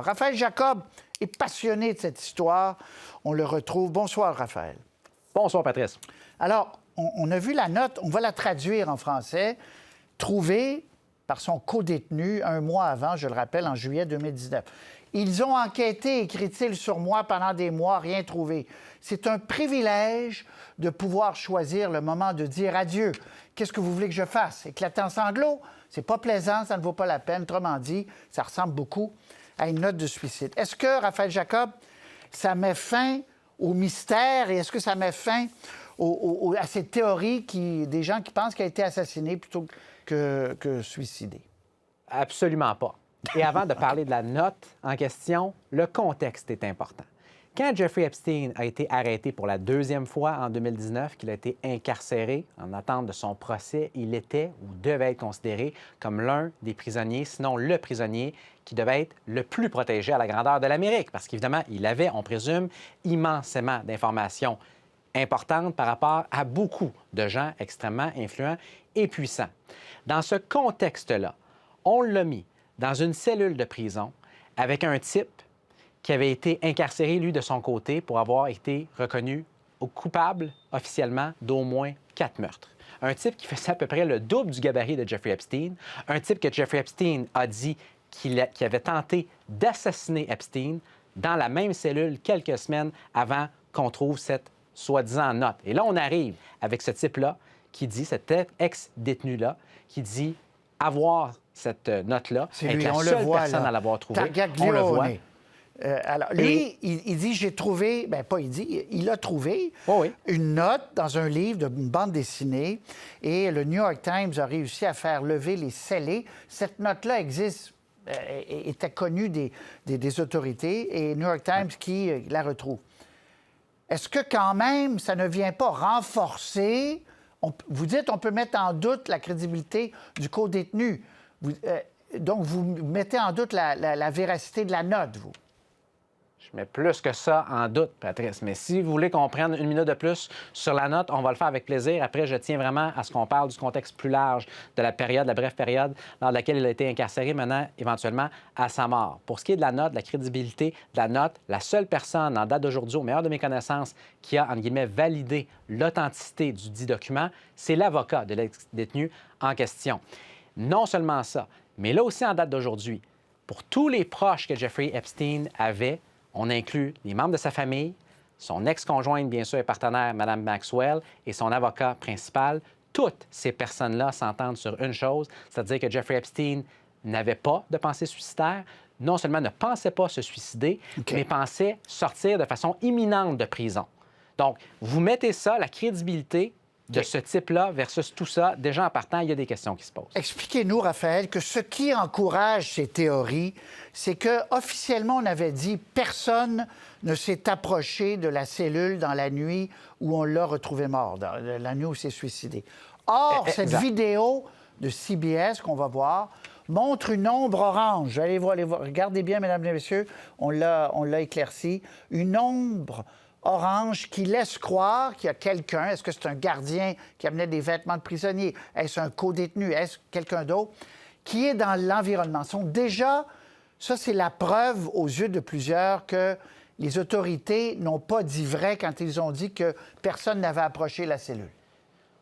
Raphaël Jacob est passionné de cette histoire. On le retrouve. Bonsoir, Raphaël. Bonsoir, Patrice. Alors, on a vu la note, on va la traduire en français, trouvée par son co-détenu un mois avant, je le rappelle, en juillet 2019. Ils ont enquêté, écrit-il sur moi pendant des mois, rien trouvé. C'est un privilège de pouvoir choisir le moment de dire adieu. Qu'est-ce que vous voulez que je fasse? Éclater en sanglots? C'est pas plaisant, ça ne vaut pas la peine. Autrement dit, ça ressemble beaucoup à une note de suicide. Est-ce que, Raphaël Jacob, ça met fin au mystère et est-ce que ça met fin à cette théorie des gens qui pensent qu'il a été assassiné plutôt que suicidé? Absolument pas. Et avant de parler de la note en question, le contexte est important. Quand Jeffrey Epstein a été arrêté pour la deuxième fois en 2019, qu'il a été incarcéré en attente de son procès, il était ou devait être considéré comme l'un des prisonniers, sinon le prisonnier, qui devait être le plus protégé à la grandeur de l'Amérique. Parce qu'évidemment, il avait, on présume, immensément d'informations importantes par rapport à beaucoup de gens extrêmement influents et puissants. Dans ce contexte-là, on l'a mis dans une cellule de prison avec un type qui avait été incarcéré, lui, de son côté, pour avoir été reconnu coupable officiellement d'au moins 4 meurtres. Un type qui faisait à peu près le double du gabarit de Jeffrey Epstein. Un type que Jeffrey Epstein a dit qu'il avait tenté d'assassiner Epstein dans la même cellule quelques semaines avant qu'on trouve cette soi-disant note. Et là, on arrive avec ce type-là qui dit, cet ex-détenu-là, qui dit avoir cette note-là, être la seule personne à l'avoir trouvée. On le voit. Alors, lui, il dit, j'ai trouvé, bien pas il dit, il a trouvé oui. une note dans un livre d'une bande dessinée et le New York Times a réussi à faire lever les scellés. Cette note-là existe, était connue des autorités et New York Times qui la retrouve. Est-ce que quand même, ça ne vient pas renforcer, vous dites on peut mettre en doute la crédibilité du co-détenu, donc vous mettez en doute la véracité de la note, vous? Je mets plus que ça en doute, Patrice. Mais si vous voulez qu'on prenne une minute de plus sur la note, on va le faire avec plaisir. Après, je tiens vraiment à ce qu'on parle du contexte plus large de la période, la brève période dans laquelle il a été incarcéré, maintenant, éventuellement, à sa mort. Pour ce qui est de la note, de la crédibilité de la note, la seule personne en date d'aujourd'hui, au meilleur de mes connaissances, qui a, entre guillemets, validé l'authenticité du dit document, c'est l'avocat de l'ex-détenu en question. Non seulement ça, mais là aussi, en date d'aujourd'hui, pour tous les proches que Jeffrey Epstein avait, on inclut les membres de sa famille, son ex-conjointe, bien sûr, et partenaire, Mme Maxwell, et son avocat principal. Toutes ces personnes-là s'entendent sur une chose, c'est-à-dire que Jeffrey Epstein n'avait pas de pensée suicidaire, non seulement ne pensait pas se suicider, mais pensait sortir de façon imminente de prison. Donc, vous mettez ça, la crédibilité de ce type-là versus tout ça, déjà en partant, il y a des questions qui se posent. Expliquez-nous, Raphaël, que ce qui encourage ces théories, c'est qu'officiellement, on avait dit personne ne s'est approché de la cellule dans la nuit où on l'a retrouvé mort, dans la nuit où il s'est suicidé. Or, cette vidéo de CBS qu'on va voir montre une ombre orange. Allez voir, regardez bien, mesdames et messieurs, on l'a éclairci. Une ombre orange qui laisse croire qu'il y a quelqu'un. Est-ce que c'est un gardien qui amenait des vêtements de prisonnier? Est-ce un co-détenu? Est-ce quelqu'un d'autre? Qui est dans l'environnement. Déjà, ça, c'est la preuve aux yeux de plusieurs que les autorités n'ont pas dit vrai quand ils ont dit que personne n'avait approché la cellule.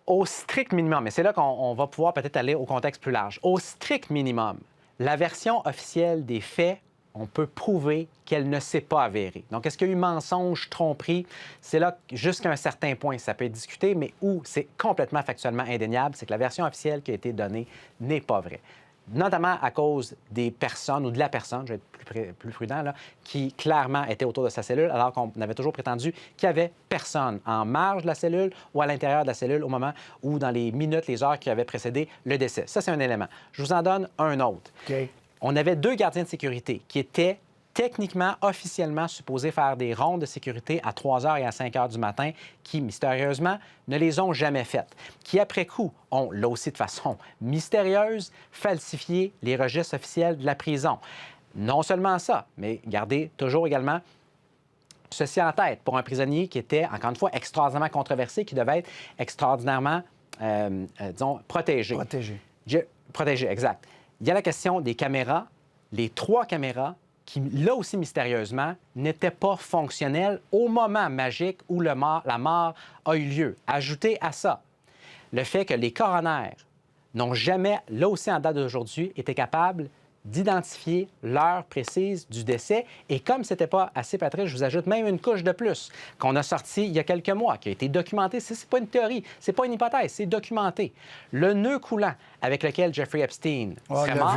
Au strict minimum, et c'est là qu'on va pouvoir peut-être aller au contexte plus large. Au strict minimum, la version officielle des faits, on peut prouver qu'elle ne s'est pas avérée. Donc, est-ce qu'il y a eu mensonge, tromperie? C'est là, jusqu'à un certain point, ça peut être discuté, mais où c'est complètement factuellement indéniable, c'est que la version officielle qui a été donnée n'est pas vraie. Notamment à cause des personnes, ou de la personne, je vais être plus prudent, là, qui clairement était autour de sa cellule, alors qu'on avait toujours prétendu qu'il n'y avait personne en marge de la cellule ou à l'intérieur de la cellule au moment où, dans les minutes, les heures qui avaient précédé le décès. Ça, c'est un élément. Je vous en donne un autre. On avait 2 gardiens de sécurité qui étaient techniquement, officiellement supposés faire des rondes de sécurité à 3 h et à 5 h du matin, qui, mystérieusement, ne les ont jamais faites, qui, après coup, ont, là aussi de façon mystérieuse, falsifié les registres officiels de la prison. Non seulement ça, mais gardez toujours également ceci en tête, pour un prisonnier qui était, encore une fois, extraordinairement controversé, qui devait être extraordinairement, disons, protégé. Protégé, exact. Il y a la question des caméras. Les 3 caméras qui, là aussi mystérieusement, n'était pas fonctionnel au moment magique où la mort a eu lieu. Ajoutez à ça le fait que les coronaires n'ont jamais, là aussi en date d'aujourd'hui, été capables d'identifier l'heure précise du décès. Et comme ce n'était pas assez, Patrice, je vous ajoute même une couche de plus qu'on a sortie il y a quelques mois, qui a été documentée. Ce n'est pas une théorie, ce n'est pas une hypothèse, c'est documenté. Le nœud coulant avec lequel Jeffrey Epstein serait mort,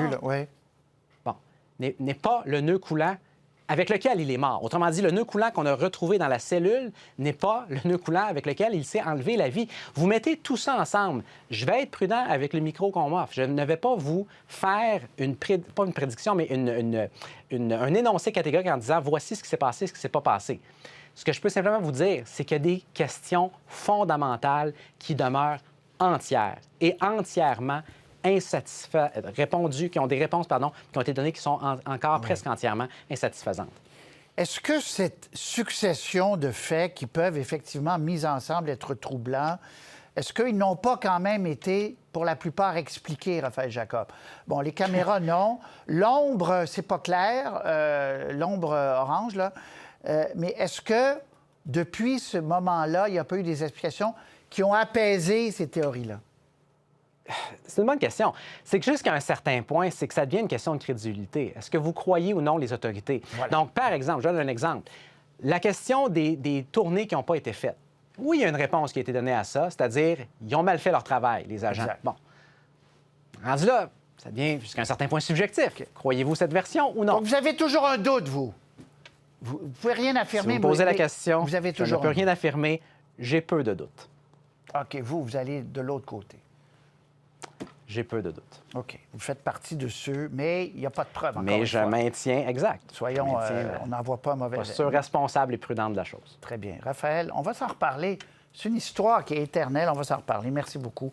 bon, n'est pas le nœud coulant avec lequel il est mort. Autrement dit, le nœud coulant qu'on a retrouvé dans la cellule n'est pas le nœud coulant avec lequel il s'est enlevé la vie. Vous mettez tout ça ensemble. Je vais être prudent avec le micro qu'on m'offre. Je ne vais pas vous faire pas une prédiction, mais un énoncé catégorique en disant voici ce qui s'est passé, ce qui ne s'est pas passé. Ce que je peux simplement vous dire, c'est qu'il y a des questions fondamentales qui demeurent entières et entièrement répondues, qui ont des réponses, qui ont été données, qui sont encore presque entièrement insatisfaisantes. Est-ce que cette succession de faits qui peuvent effectivement, mis ensemble, être troublants, est-ce qu'ils n'ont pas quand même été, pour la plupart, expliqués, Raphaël Jacob? Bon, les caméras, non. L'ombre, c'est pas clair, l'ombre orange, là. Mais est-ce que, depuis ce moment-là, il n'y a pas eu des explications qui ont apaisé ces théories-là? C'est une bonne question. C'est que jusqu'à un certain point, c'est que ça devient une question de crédulité. Est-ce que vous croyez ou non les autorités? Voilà. Donc, par exemple, je donne un exemple. La question des tournées qui n'ont pas été faites. Oui, il y a une réponse qui a été donnée à ça, c'est-à-dire ils ont mal fait leur travail, les agents. Exact. Bon. Rendu là, ça devient jusqu'à un certain point subjectif. Okay. Croyez-vous cette version ou non? Donc, vous avez toujours un doute, vous? Vous ne pouvez rien affirmer. Si vous me posez la question, vous avez toujours je ne peux rien affirmer. J'ai peu de doutes. OK, vous allez de l'autre côté. J'ai peu de doutes. OK. Vous faites partie de ceux, mais il n'y a pas de preuve, encore Mais je maintiens, exact. Soyons, on n'en voit pas mauvais. Posture responsable et prudente de la chose. Très bien. Raphaël, on va s'en reparler. C'est une histoire qui est éternelle. On va s'en reparler. Merci beaucoup.